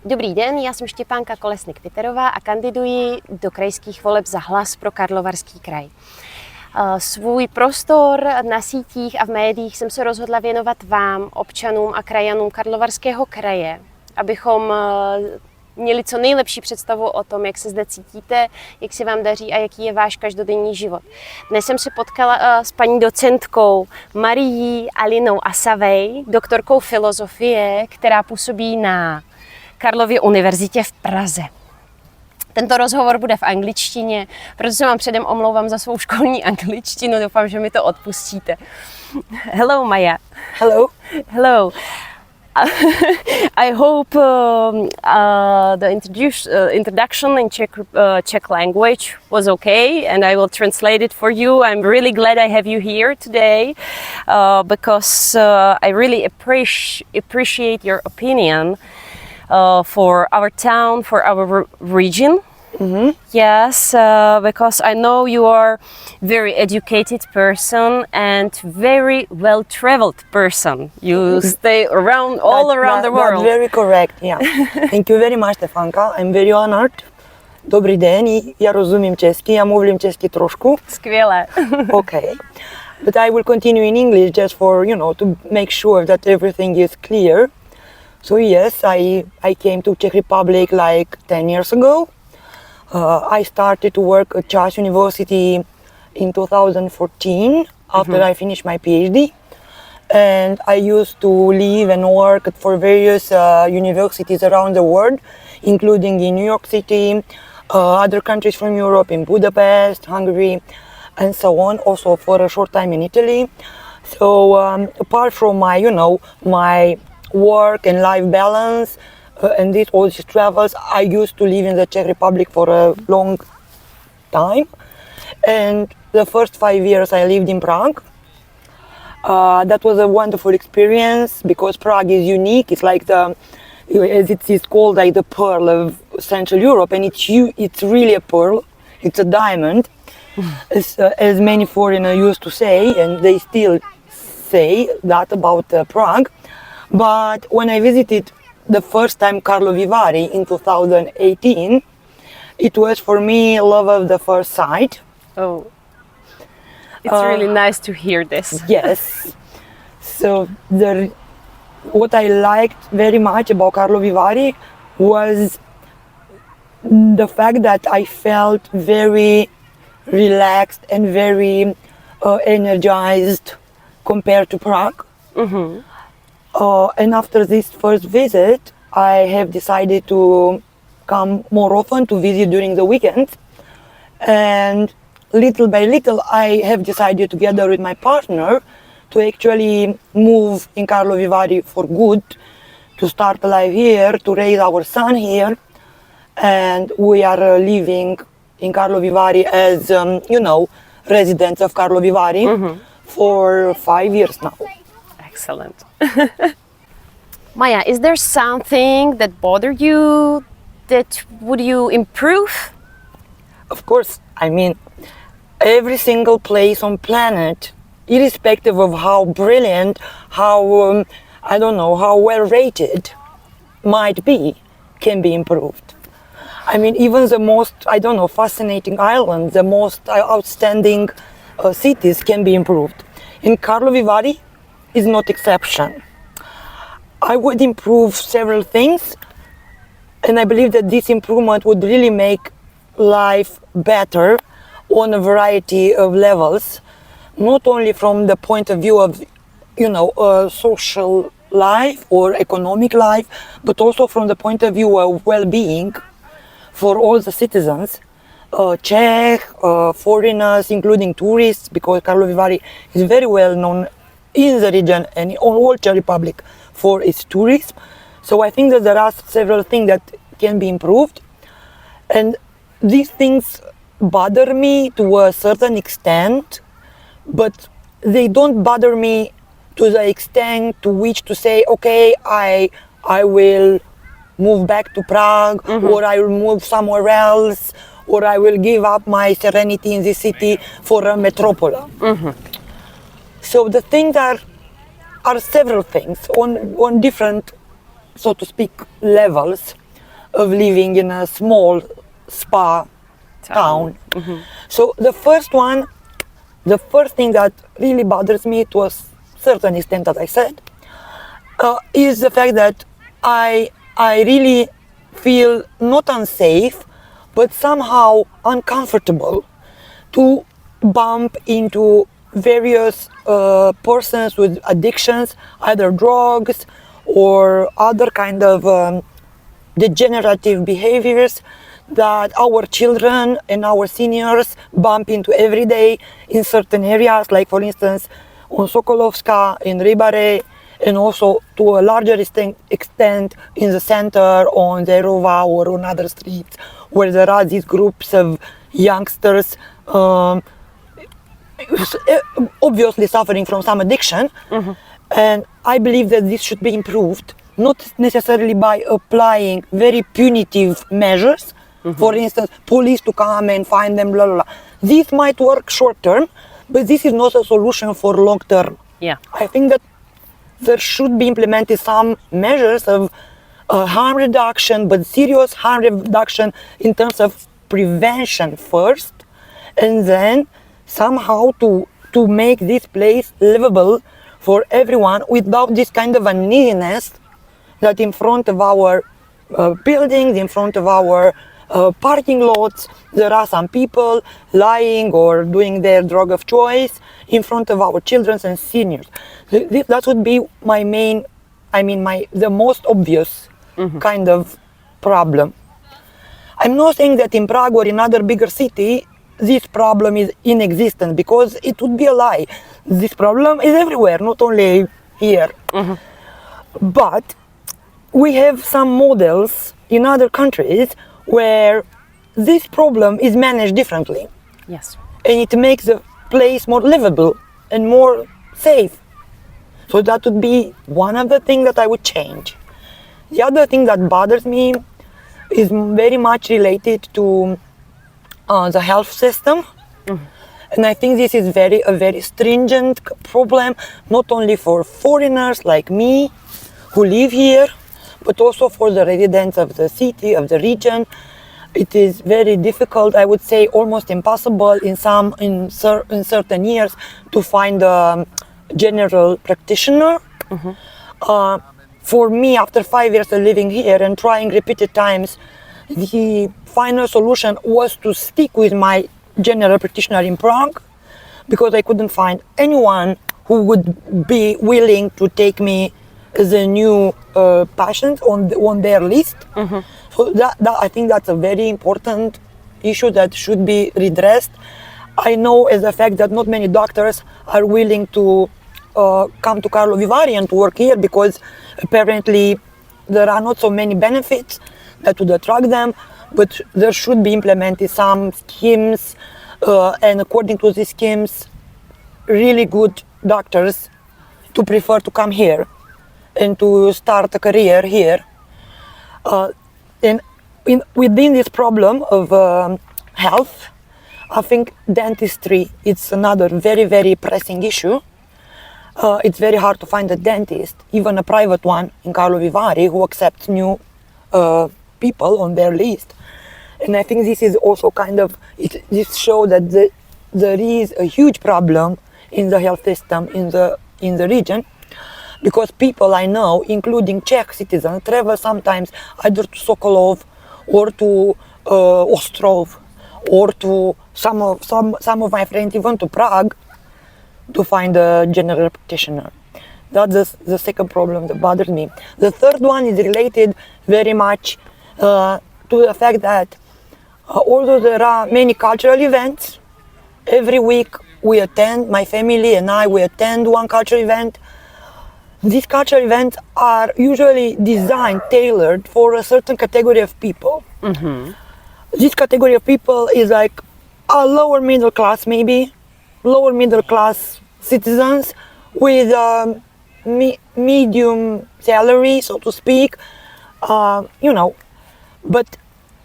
Dobrý den, já jsem Štěpánka Kolesnyk Pitterová a kandiduji do krajských voleb za Hlas pro Karlovarský kraj. Svůj prostor na sítích a v médiích jsem se rozhodla věnovat vám, občanům a krajanům Karlovarského kraje, abychom měli co nejlepší představu o tom, jak se zde cítíte, jak se vám daří a jaký je váš každodenní život. Dnes jsem se potkala s paní docentkou Marii Alinou Asavei, doktorkou filozofie, která působí na Karlově univerzitě v Praze. Tento rozhovor bude v angličtině, proto se vám předem omlouvám za svou školní angličtinu, doufám, že mi to odpustíte. Hello, Maya. Hello. Hello. I hope the introduction in Czech language was okay, and I will translate it for you. I'm really glad I have you here today because I really appreciate your opinion for our town, for our region. Mm-hmm. Yes, because I know you are very educated person and very well-traveled person. You stay around around the world. That's very correct, yeah. Thank you very much, Štěpánka. I'm very honored. Dobrý den, já rozumím česky, já mluvím česky trošku. Skvěle. Okay. But I will continue in English just for, to make sure that everything is clear. So yes, I came to Czech Republic like 10 years ago. I started to work at Hlas University in 2014 after I finished my PhD. And I used to live and work for various universities around the world, including in New York City, other countries from Europe, in Budapest, Hungary, and so on, also for a short time in Italy. So apart from my, my work and life balance, and all these travels, I used to live in the Czech Republic for a long time. And the first 5 years I lived in Prague. That was a wonderful experience because Prague is unique. It's like as it is called, like the pearl of Central Europe, and it's really a pearl. It's a diamond, as many foreigners used to say, and they still say that about Prague. But when I visited the first time Karlovy in 2018, it was for me love of the first sight. Oh, it's really nice to hear this. Yes. So what I liked very much about Karlovy was the fact that I felt very relaxed and very energized compared to Prague. Mm-hmm. And after this first visit, I have decided to come more often to visit during the weekends. And little by little, I have decided together with my partner to actually move in Karlovy for good, to start life here, to raise our son here. And we are living in Karlovy as, residents of Karlovy for 5 years now. Excellent. Maya, is there something that bothered you that would you improve? Of course, every single place on planet, irrespective of how brilliant, how, how well rated might be, can be improved. Even the most, fascinating islands, the most outstanding cities can be improved. In Karlovy is not exception. I would improve several things, and I believe that this improvement would really make life better on a variety of levels, not only from the point of view of, social life or economic life, but also from the point of view of well-being for all the citizens, Czech, foreigners, including tourists, because Karlovy is very well known in the region and in all Czech Republic for its tourism. So I think that there are several things that can be improved, and these things bother me to a certain extent, but they don't bother me to the extent to which to say, okay, I will move back to Prague, or I will move somewhere else, or I will give up my serenity in this city for a metropole. So the things are several things on different, so to speak, levels. of living in a small spa town. So the first thing that really bothers me, to a certain extent that I said, is the fact that I really feel not unsafe, but somehow uncomfortable to bump into various persons with addictions, either drugs or other kind of degenerative behaviors that our children and our seniors bump into every day in certain areas, like for instance on Sokolovska, in Rybare, and also to a larger extent in the center, on Zerova or on other streets, where there are these groups of youngsters obviously suffering from some addiction. And I believe that this should be improved, not necessarily by applying very punitive measures, for instance, police to come and find them, blah, blah, blah. This might work short term, but this is not a solution for long term. Yeah. I think that there should be implemented some measures of harm reduction, but serious harm reduction in terms of prevention first, and then somehow to make this place livable for everyone without this kind of uneasiness that in front of our buildings, in front of our parking lots, there are some people lying or doing their drug of choice in front of our children and seniors. That would be my main, the most obvious kind of problem. I'm not saying that in Prague or in other bigger city this problem is inexistent, because it would be a lie. This problem is everywhere, not only here. But we have some models in other countries where this problem is managed differently. Yes. And it makes the place more livable and more safe. So that would be one of the things that I would change. The other thing that bothers me is very much related to the health system. And I think this is a very stringent problem, not only for foreigners like me who live here, but also for the residents of the city, of the region. It is very difficult, I would say almost impossible in certain years to find a general practitioner. For me, after 5 years of living here and trying repeated times, the final solution was to stick with my general practitioner in Prague, because I couldn't find anyone who would be willing to take me as a new patient on their list. So that I think that's a very important issue that should be redressed. I know as a fact that not many doctors are willing to come to Karlovy and to work here, because apparently there are not so many benefits that would attract them, but there should be implemented some schemes, and according to these schemes, really good doctors to prefer to come here and to start a career here. And within this problem of health, I think dentistry is another very, very pressing issue. It's very hard to find a dentist, even a private one in Karlovy who accepts new people on their list. And I think this is also this shows that there is a huge problem in the health system in the region, because people I know, including Czech citizens, travel sometimes either to Sokolov or to Ostrov, or to some of my friends even to Prague, to find a general practitioner. That's the second problem that bothers me. The third one is related very much to the fact that although there are many cultural events, every week we attend, my family and I, we attend one cultural event. These cultural events are usually designed, tailored for a certain category of people. This category of people is like a lower middle class, maybe, lower middle class citizens with medium salary, so to speak, But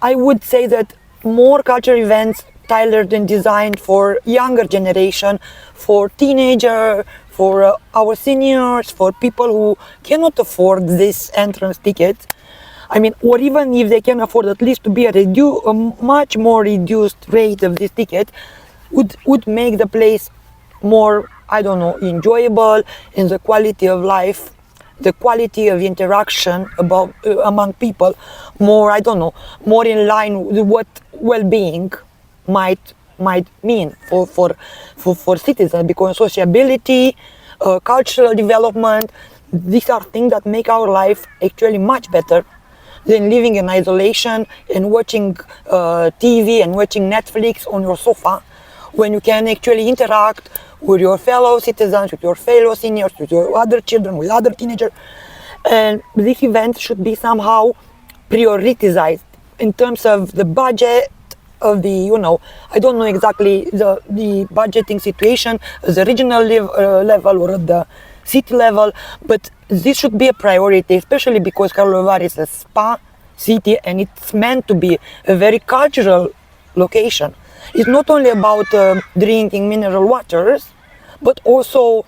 I would say that more cultural events tailored and designed for younger generation, for teenager, for our seniors, for people who cannot afford this entrance ticket. I mean, or even if they can afford at least to be a much more reduced rate of this ticket, would make the place more, I don't know, enjoyable, and the quality of life, the quality of interaction among people, more, I don't know, more in line with what well-being might mean for citizens, because sociability, cultural development, these are things that make our life actually much better than living in isolation and watching TV and watching Netflix on your sofa, when you can actually interact with your fellow citizens, with your fellow seniors, with your other children, with other teenagers. And this event should be somehow prioritized in terms of the budget of the, you know, I don't know exactly the budgeting situation at the regional level or at the city level, but this should be a priority, especially because Karlově is a spa city and it's meant to be a very cultural location. It's not only about drinking mineral waters, but also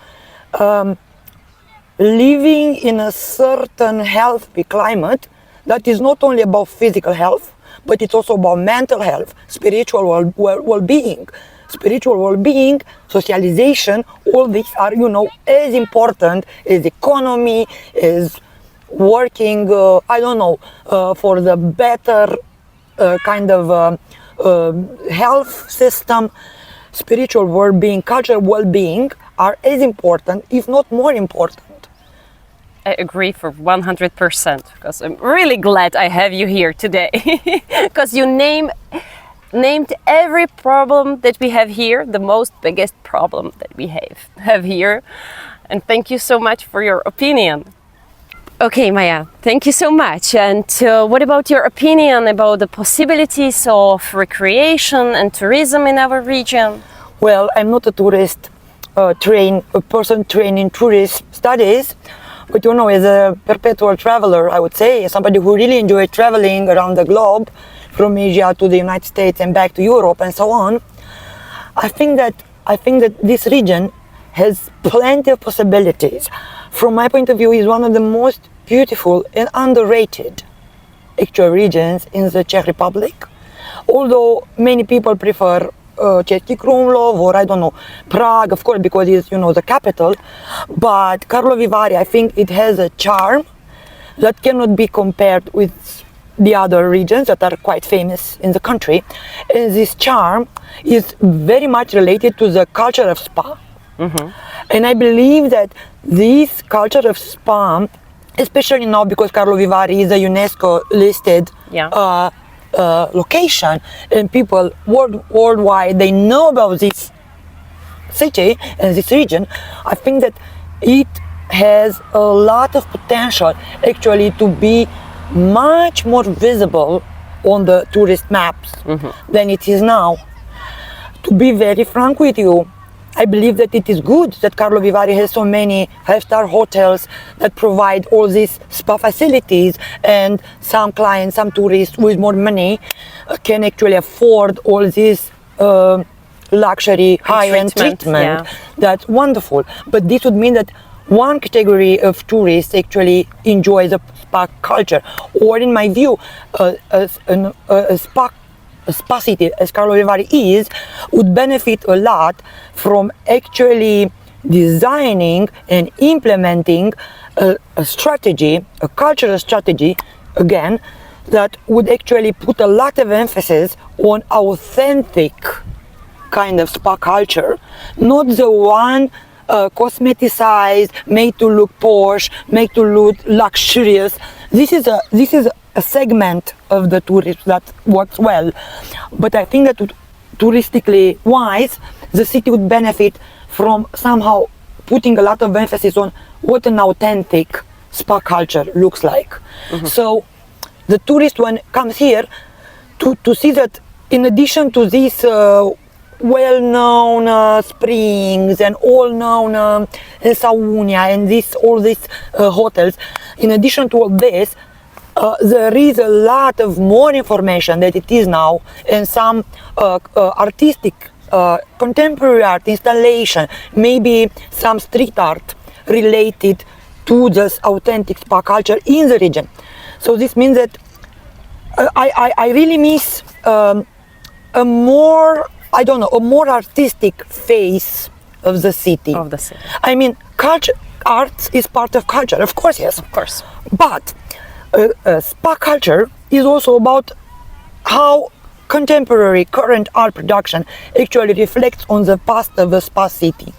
living in a certain healthy climate that is not only about physical health, but it's also about mental health, spiritual well-being. Spiritual well-being, socialization, all these are, you know, as important as economy, as working, I don't know, for the better kind of health system. Spiritual well-being, cultural well-being are as important, if not more important. I agree for 100%, because I'm really glad I have you here today. Because you named every problem that we have here, the most biggest problem that we have here. And thank you so much for your opinion. Okay, Maja, thank you so much. And what about your opinion about the possibilities of recreation and tourism in our region? Well, I'm not a tourist, a person trained in tourist studies, but you know, as a perpetual traveler, I would say, somebody who really enjoys traveling around the globe, from Asia to the United States and back to Europe and so on, I think that this region has plenty of possibilities. From my point of view, it's one of the most beautiful and underrated actual regions in the Czech Republic. Although many people prefer Český Krumlov or I don't know, Prague, of course, because it's, you know, the capital. But Karlovy Vary, I think it has a charm that cannot be compared with the other regions that are quite famous in the country. And this charm is very much related to the culture of spa. Mm-hmm. And I believe that this culture of spa, especially now because Karlovy Vary is a UNESCO listed location, and people worldwide, they know about this city and this region, I think that it has a lot of potential actually to be much more visible on the tourist maps than it is now. To be very frank with you, I believe that it is good that Karlovy Vary has so many 5-star hotels that provide all these spa facilities, and some clients, some tourists with more money can actually afford all this luxury high-end treatment. Yeah. That's wonderful. But this would mean that one category of tourists actually enjoy the spa culture, or in my view, a spa city as Karlovy Vary is would benefit a lot from actually designing and implementing a strategy, a cultural strategy, again, that would actually put a lot of emphasis on authentic kind of spa culture, not the one cosmeticized, made to look posh, made to look luxurious. This is a segment of the tourist that works well, but I think that touristically wise, the city would benefit from somehow putting a lot of emphasis on what an authentic spa culture looks like. Mm-hmm. So the tourist one comes here to see that in addition to these well-known springs and all-known sauna and all these hotels, in addition to all this, there is a lot of more information that it is now, and some artistic, contemporary art installation, maybe some street art related to this authentic spa culture in the region. So this means that I really miss a more, I don't know, a more artistic face of the city. Of the city. I mean, arts is part of culture, of course, yes. Of course. But spa culture is also about how contemporary current art production actually reflects on the past of the spa city.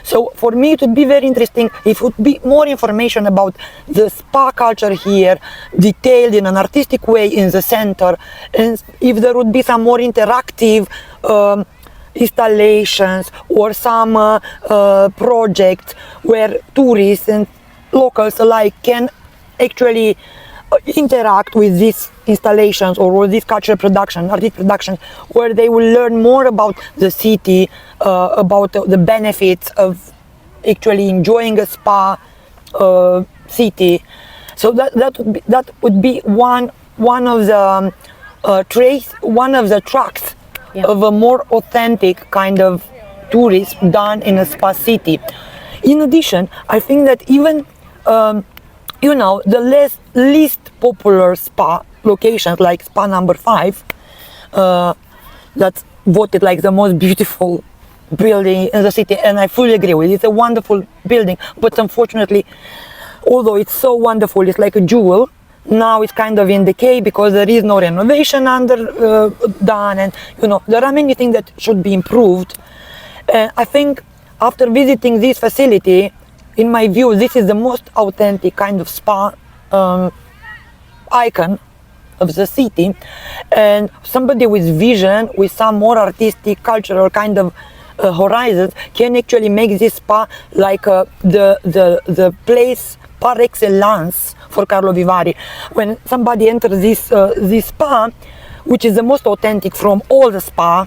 So for me it would be very interesting if it would be more information about the spa culture here, detailed in an artistic way in the center, and if there would be some more interactive installations or some projects where tourists and locals alike can actually interact with these installations or with this cultural production, artistic production, where they will learn more about the city, about the benefits of actually enjoying a spa city. So that would be one of the one of the tracks of a more authentic kind of tourism done in a spa city. In addition, I think that even the least popular spa locations, like spa number 5, that's voted like the most beautiful building in the city, and I fully agree with it. It's a wonderful building, but unfortunately, although it's so wonderful, it's like a jewel, now it's kind of in decay because there is no renovation done, and there are many things that should be improved. I think after visiting this facility, in my view, this is the most authentic kind of spa icon of the city, and somebody with vision, with some more artistic, cultural kind of horizons, can actually make this spa like the place par excellence for Karlovy. When somebody enters this spa, which is the most authentic from all the spa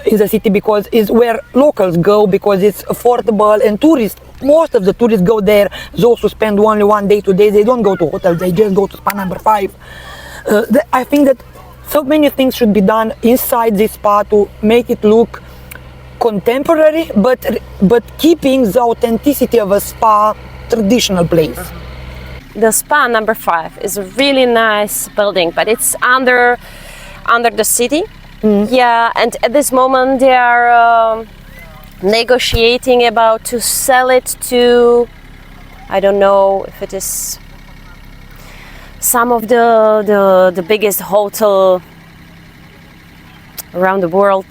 in the city, because it's where locals go, because it's affordable, and most of the tourists go there. Those who spend only 1 day, 2 days, they don't go to hotels, they just go to spa number 5. I think that so many things should be done inside this spa to make it look contemporary, but keeping the authenticity of a spa traditional place. The spa number 5 is a really nice building, but it's under the city. Yeah, and at this moment they are negotiating about to sell it to, I don't know if it is some of the biggest hotel around the world.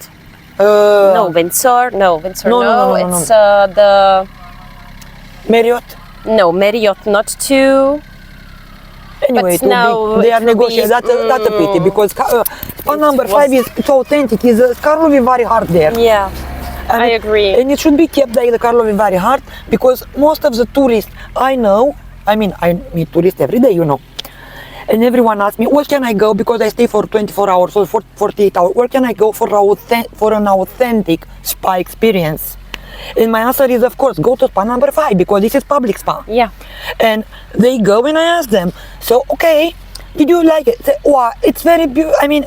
Windsor. No. It's the Marriott. No, Marriott, not too. Anyway, they are negotiating. That's a pity, because spa number 5 is so authentic. It's Karlovy very hard there. Yeah, I agree. And it should be kept like the Karlovy very hard, because most of the tourists I know, I meet tourists every day, and everyone asks me, where can I go, because I stay for 24 hours or 48 hours, where can I go for an authentic spa experience? And my answer is, of course, go to spa number 5, because this is public spa. Yeah. And they go, and I ask them, so okay, did you like it? Say, wow, it's very beautiful. I mean,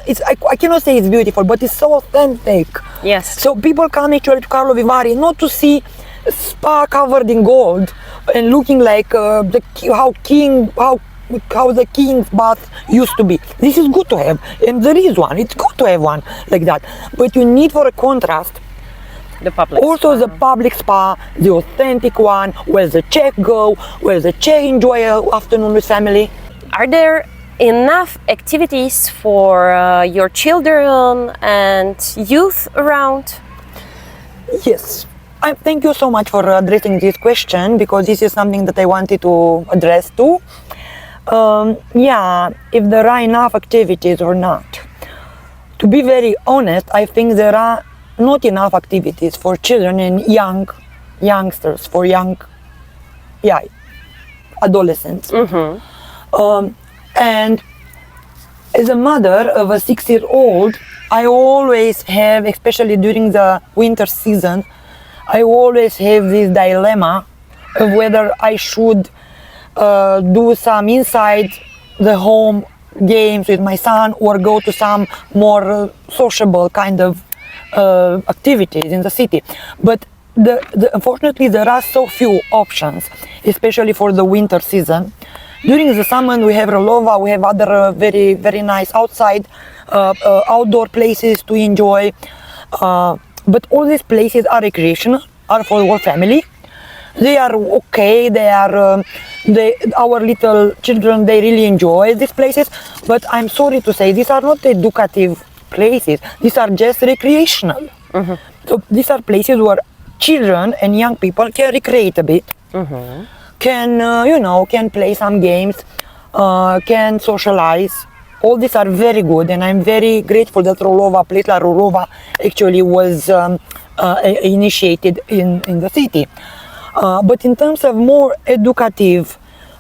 I cannot say it's beautiful, but it's so authentic. Yes. So people come actually to Karlovy not to see spa covered in gold and looking like how the king's bath used to be. This is good to have, and there is one. It's good to have one like that. But you need, for a contrast, the public also the public spa, the authentic one, where the Czech go, where the Czech enjoy an afternoon with family. Are there enough activities for your children and youth around? Yes. Thank you so much for addressing this question, because this is something that I wanted to address too. If there are enough activities or not. To be very honest, I think there are not enough activities for children and youngsters, for adolescents. Mm-hmm. And as a mother of a 6-year-old, I always have, especially during the winter season, I always have this dilemma of whether I should do some inside the home games with my son, or go to some more sociable kind of activities in the city. But unfortunately there are so few options, especially for the winter season. during the summer we have Rolova, we have other very, very nice outside, outdoor places to enjoy. But all these places are recreational, are for our family. They are okay, our little children, they really enjoy these places. But I'm sorry to say, these are not educative places. These are just recreational. So these are places where children and young people can recreate a bit, can play some games, can socialize. All these are very good, and I'm very grateful that Rolova, place like Rolova, actually was initiated in the city. But in terms of more educative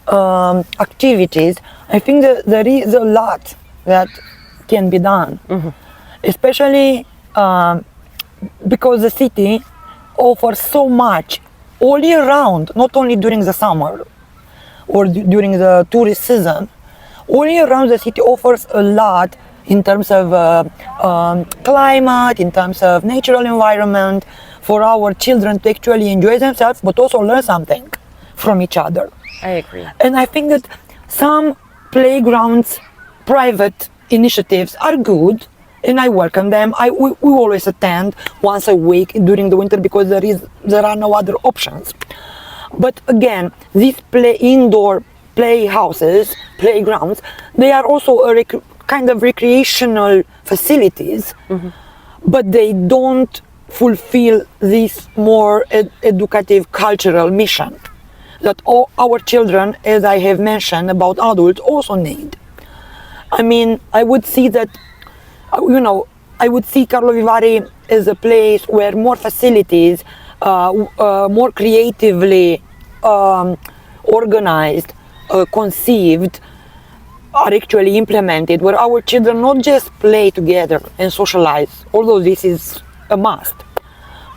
activities, I think that there is a lot that can be done, especially because the city offers so much all year round, not only during the summer or during the tourist season. All year round the city offers a lot in terms of climate, in terms of natural environment, for our children to actually enjoy themselves, but also learn something from each other. I agree. And I think that some playgrounds, private initiatives are good, and I welcome them. We always attend once a week during the winter because there are no other options. But again, these indoor playhouses, playgrounds, they are also a kind of recreational facilities, but they don't fulfill this more educative cultural mission that all our children, as I have mentioned about adults, also need. I mean, I would see that, I would see Karlovy as a place where more facilities, more creatively organized, conceived, are actually implemented, where our children not just play together and socialize, although this is a must,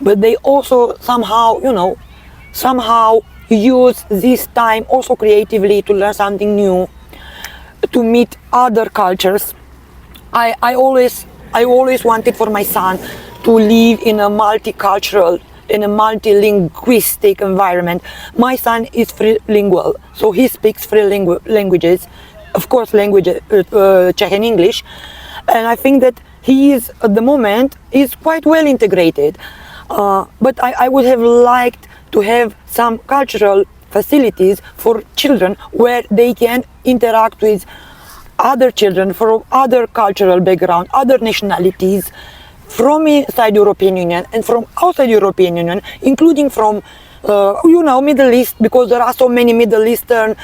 but they also somehow use this time also creatively to learn something new, to meet other cultures. I always wanted for my son to live in a multicultural, in a multilinguistic environment. My son is trilingual, so he speaks three languages, of course, Czech and English, and I think that he is at the moment is quite well integrated. But I would have liked to have some cultural facilities for children where they can interact with other children from other cultural background, other nationalities, from inside European Union and from outside European Union, including from Middle East, because there are so many Middle Eastern,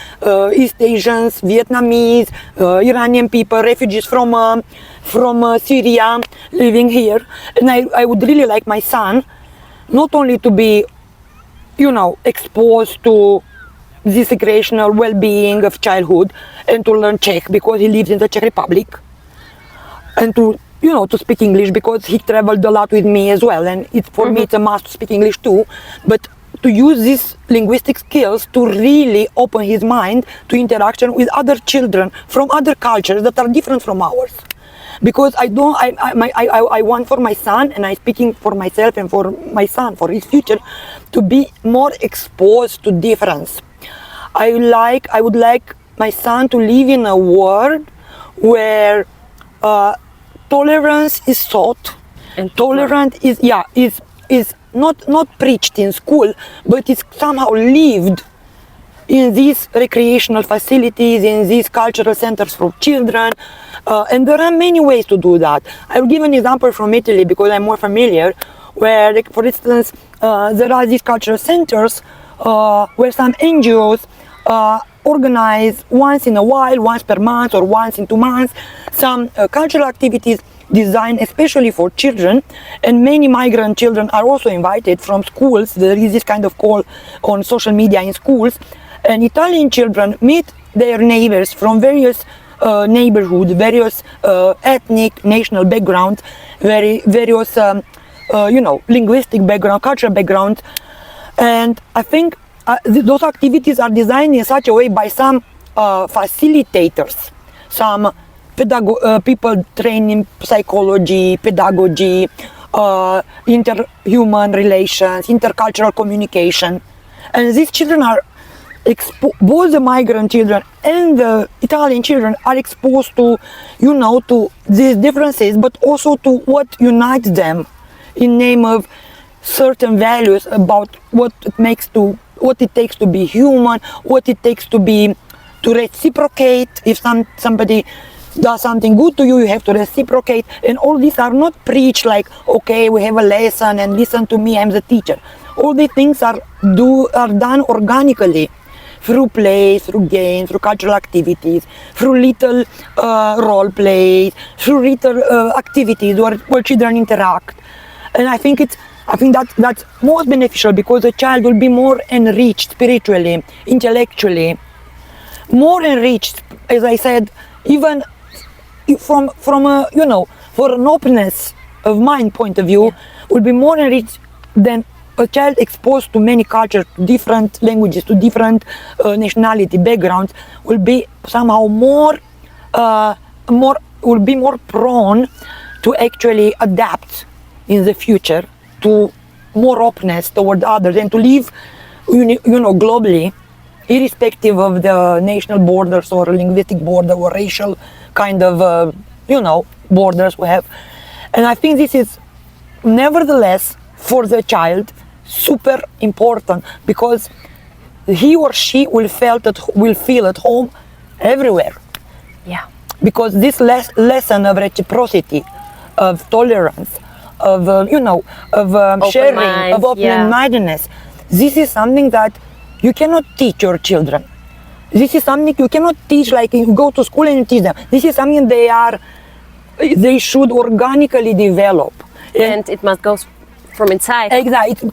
East Asians, Vietnamese, Iranian people, refugees from Syria living here. And I would really like my son not only to be, exposed to this recreational well-being of childhood and to learn Czech because he lives in the Czech Republic, and to speak English because he traveled a lot with me as well, and for me it's a must to speak English too, but to use these linguistic skills to really open his mind to interaction with other children from other cultures that are different from ours. Because I want for my son, and I'm speaking for myself and for my son, for his future, to be more exposed to difference. I would like my son to live in a world where tolerance is taught, and tolerance is not preached in school, but it's somehow lived in these recreational facilities, in these cultural centers for children, and there are many ways to do that. I'll give an example from Italy because I'm more familiar, where, for instance, there are these cultural centers where some NGOs organize once in a while, once per month or once in 2 months, some cultural activities designed especially for children, and many migrant children are also invited from schools. There is this kind of call on social media in schools, and Italian children meet their neighbors from various neighborhoods, various ethnic, national backgrounds, various linguistic background, cultural backgrounds, and I think those activities are designed in such a way by some facilitators, some people trained in psychology, pedagogy, interhuman relations, intercultural communication, and these children are both the migrant children and the Italian children are exposed to, to these differences, but also to what unites them in name of certain values about what it takes to be human, what it takes to reciprocate. If somebody does something good to you, you have to reciprocate. And all these are not preached like, okay, we have a lesson and listen to me, I'm the teacher. All these things are done organically through play, through games, through cultural activities, through little role plays, through little activities where children interact. And I think that's most beneficial because the child will be more enriched spiritually, intellectually, more enriched, as I said, even from a, for an openness of mind point of view, will be more enriched than a child exposed to many cultures, to different languages, to different nationality backgrounds, will be somehow more prone to actually adapt in the future to more openness toward others and to live, globally, irrespective of the national borders or linguistic border or racial kind of, borders we have. And I think this is nevertheless for the child super important because he or she will feel at home everywhere. Yeah. Because this lesson of reciprocity, of tolerance, of sharing, of open-mindedness, this is something that you cannot teach your children. This is something you cannot teach like you go to school and you teach them. This is something they should organically develop. And it must go from inside. Exactly.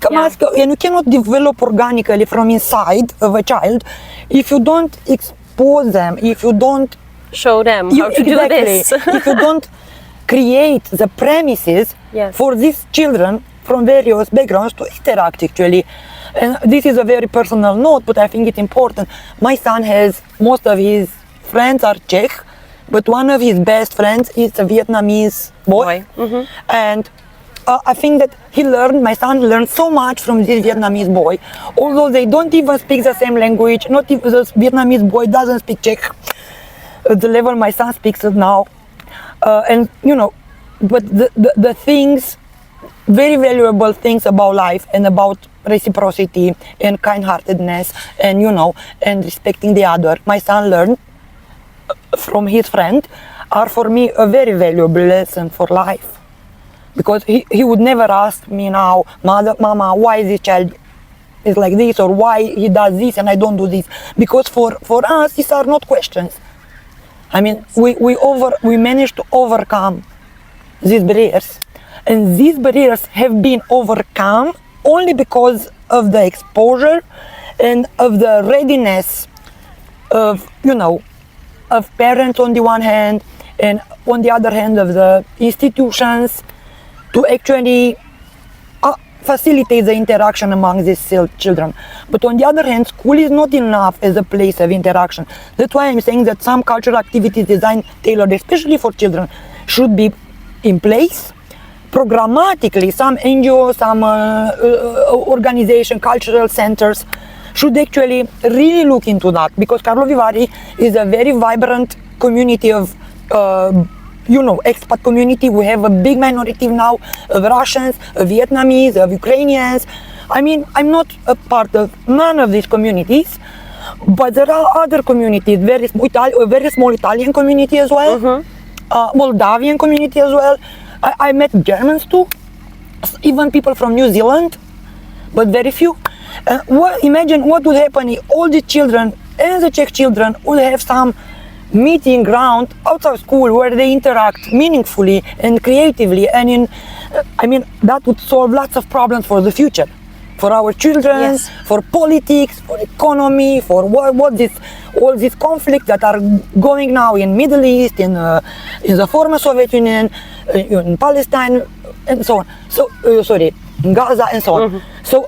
And you cannot develop organically from inside of a child if you don't expose them, if you don't show them how to do this. If you don't create the premises for these children from various backgrounds to interact actually. And this is a very personal note, but I think it's important. My son most of his friends are Czech, but one of his best friends is a Vietnamese boy. Mm-hmm. And I think that my son learned so much from this Vietnamese boy, although they don't even speak the same language. Not even the Vietnamese boy doesn't speak Czech at the level my son speaks it now. But the things, very valuable things about life and about reciprocity and kind-heartedness and, and respecting the other, my son learned from his friend, are for me a very valuable lesson for life. Because he would never ask me now, Mama, why this child is like this, or why he does this and I don't do this. Because for us, these are not questions. I mean, we managed to overcome these barriers. And these barriers have been overcome only because of the exposure and of the readiness of, of parents on the one hand, and on the other hand of the institutions to actually facilitate the interaction among these children. But on the other hand, school is not enough as a place of interaction. That's why I'm saying that some cultural activities designed, tailored especially for children, should be in place programmatically. Some NGOs, some organization, cultural centers should actually really look into that, because Karlovy is a very vibrant community of expat community. We have a big minority now of Russians, of Vietnamese, of Ukrainians. I mean, I'm not a part of none of these communities, but there are other communities, very small Italian community as well, Moldavian community as well. I met Germans too, even people from New Zealand, but very few. Imagine what would happen if all the children and the Czech children would have some meeting ground outside school where they interact meaningfully and creatively, and that would solve lots of problems for the future, for our children, for politics, for economy, for all these conflicts that are going now in Middle East, in the former Soviet Union, in Palestine, and so on. So in Gaza and so on. So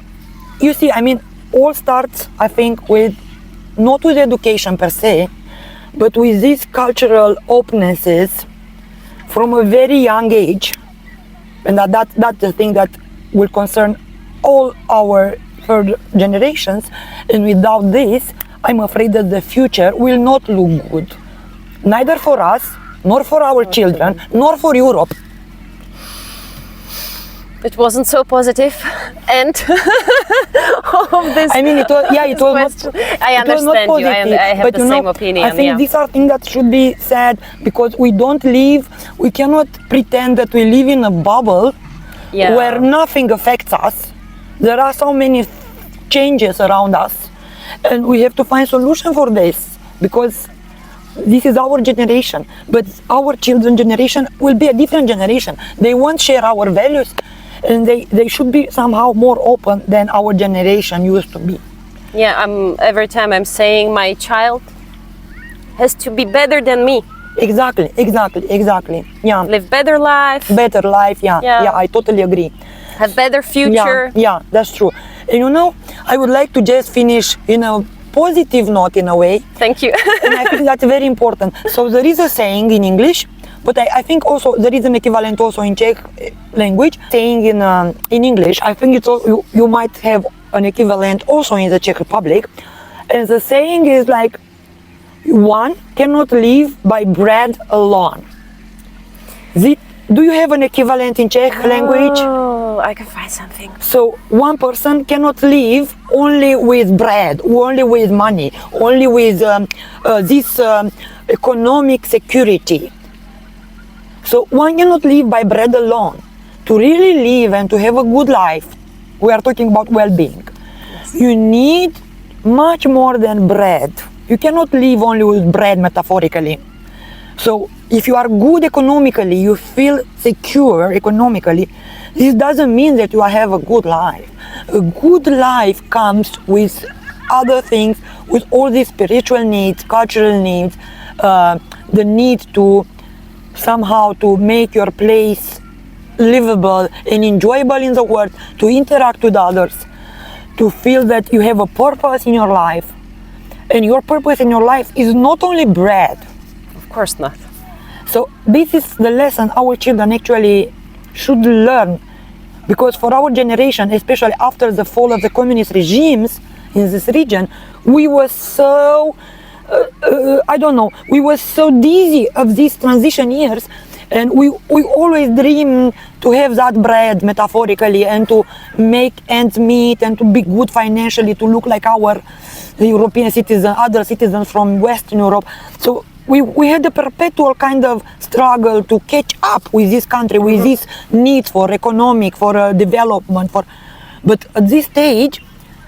you see, all starts, I think, not with education per se, but with these cultural opennesses from a very young age. And that's the thing that will concern all our third generations. And without this, I'm afraid that the future will not look good. Neither for us, nor for our children, nor for Europe. It wasn't so positive, and of this. I mean, it was question. I understand you. I have the same opinion. I think these are things that should be said because we cannot pretend that we live in a bubble where nothing affects us. There are so many changes around us, and we have to find solution for this because this is our generation. But our children's generation will be a different generation. They won't share our values. And they should be somehow more open than our generation used to be. Yeah, every time I'm saying my child has to be better than me. Exactly. Yeah. Live better life. Yeah, I totally agree. Have better future. Yeah, that's true. And I would like to just finish in a positive note in a way. Thank you. And I think that's very important. So there is a saying in English, but I think also there is an equivalent also in Czech language. Saying in English, I think it's also, you might have an equivalent also in the Czech Republic. And the saying is like, one cannot live by bread alone. Do you have an equivalent in Czech language? Oh, I can find something. So one person cannot live only with bread, only with money, only with this economic security. So one cannot live by bread alone. To really live and to have a good life, we are talking about well-being. Yes. You need much more than bread. You cannot live only with bread metaphorically. So if you are good economically, you feel secure economically, this doesn't mean that you have a good life. A good life comes with other things, with all these spiritual needs, cultural needs, the need to somehow to make your place livable and enjoyable in the world, to interact with others, to feel that you have a purpose in your life. And your purpose in your life is not only bread. Of course not. So this is the lesson our children actually should learn, because for our generation, especially after the fall of the communist regimes in this region, we were so we were so dizzy of these transition years, and we always dream to have that bread metaphorically and to make ends meet and to be good financially, to look like our European citizens, other citizens from Western Europe. So we had a perpetual kind of struggle to catch up with this country, with these needs for economic, for development, but at this stage,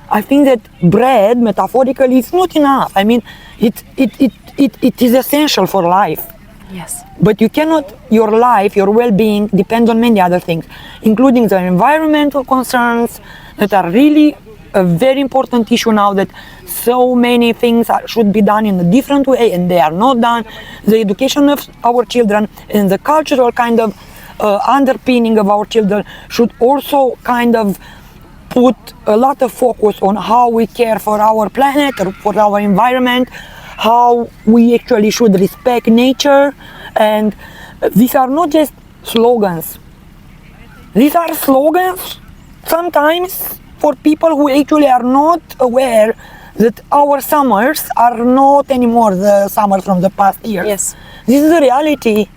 I think that bread, metaphorically, is not enough. I mean, it is essential for life. Yes. But you cannot, your life, your well-being depends on many other things, including the environmental concerns that are really a very important issue now, that so many things should be done in a different way and they are not done. The education of our children and the cultural kind of underpinning of our children should also kind of put a lot of focus on how we care for our planet or for our environment, how we actually should respect nature. And these are not just slogans. These are slogans sometimes for people who actually are not aware that our summers are not anymore the summers from the past years. Yes. This is the reality.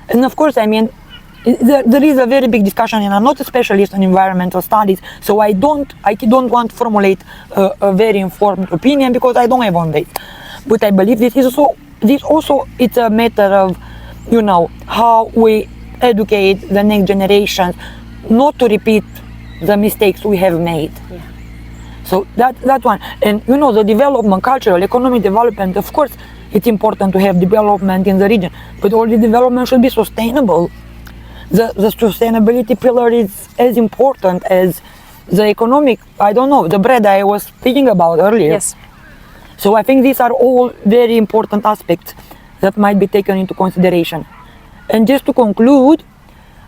And of course, I mean, there is a very big discussion, and I'm not a specialist in environmental studies, so I don't want to formulate a very informed opinion because I don't have on this. But I believe this also it's a matter of, how we educate the next generation not to repeat the mistakes we have made. Yeah. So that one. And the development, cultural, economic development, of course, it's important to have development in the region, but all the development should be sustainable. The sustainability pillar is as important as the economic, the bread I was speaking about earlier. Yes. So I think these are all very important aspects that might be taken into consideration. And just to conclude,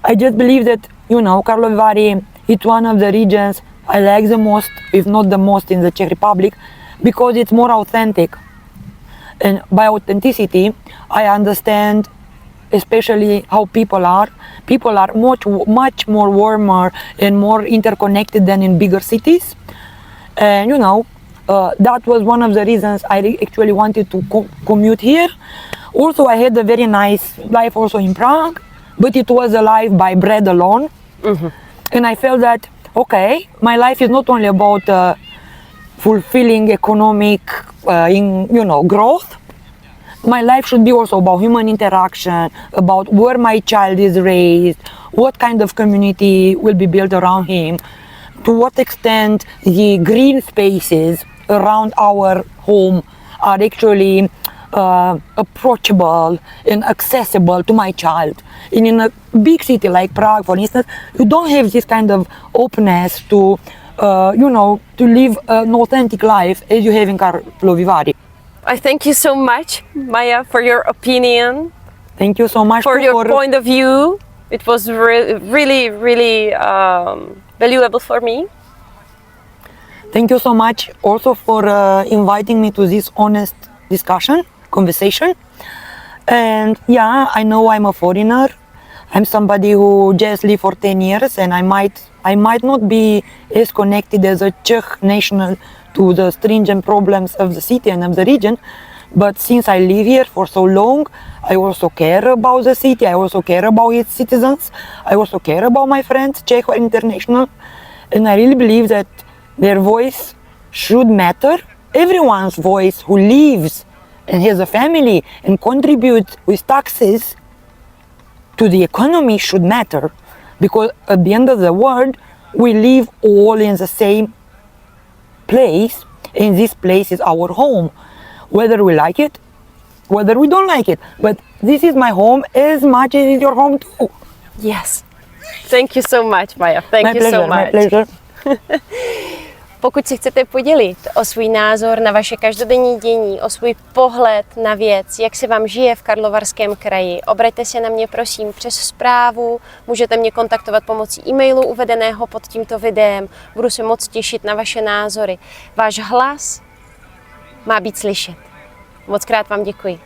I just believe that, Karlovy it's one of the regions I like the most, if not the most, in the Czech Republic, because it's more authentic. And by authenticity, I understand especially how people are. People are much more warmer and more interconnected than in bigger cities. And that was one of the reasons I actually wanted to commute here. Also, I had a very nice life also in Prague, but it was a life by bread alone. And I felt that, okay, my life is not only about fulfilling economic growth. My life should be also about human interaction, about where my child is raised, what kind of community will be built around him, to what extent the green spaces around our home are actually approachable and accessible to my child. And in a big city like Prague, for instance, you don't have this kind of openness to, to live an authentic life as you have in Karlovy. I thank you so much, Maja, for your opinion. Thank you so much for your point of view. It was really valuable for me. Thank you so much also for inviting me to this honest conversation. And yeah, I know I'm a foreigner. I'm somebody who just lived for 10 years, and I might not be as connected as a Czech national to the stringent problems of the city and of the region. But since I live here for so long, I also care about the city. I also care about its citizens. I also care about my friends, Czech or international. And I really believe that their voice should matter. Everyone's voice who lives and has a family and contributes with taxes to the economy should matter. Because at the end of the world, we live all in the same place, and this place is our home. Whether we like it, whether we don't like it. But this is my home as much as it's your home too. Yes. Thank you so much, Maja. Thank you so much. My pleasure. Pokud si chcete podělit o svůj názor na vaše každodenní dění, o svůj pohled na věc, jak se vám žije v Karlovarském kraji, obraťte se na mě prosím přes zprávu, můžete mě kontaktovat pomocí e-mailu uvedeného pod tímto videem, budu se moc těšit na vaše názory. Váš hlas má být slyšet. Mockrát vám děkuji.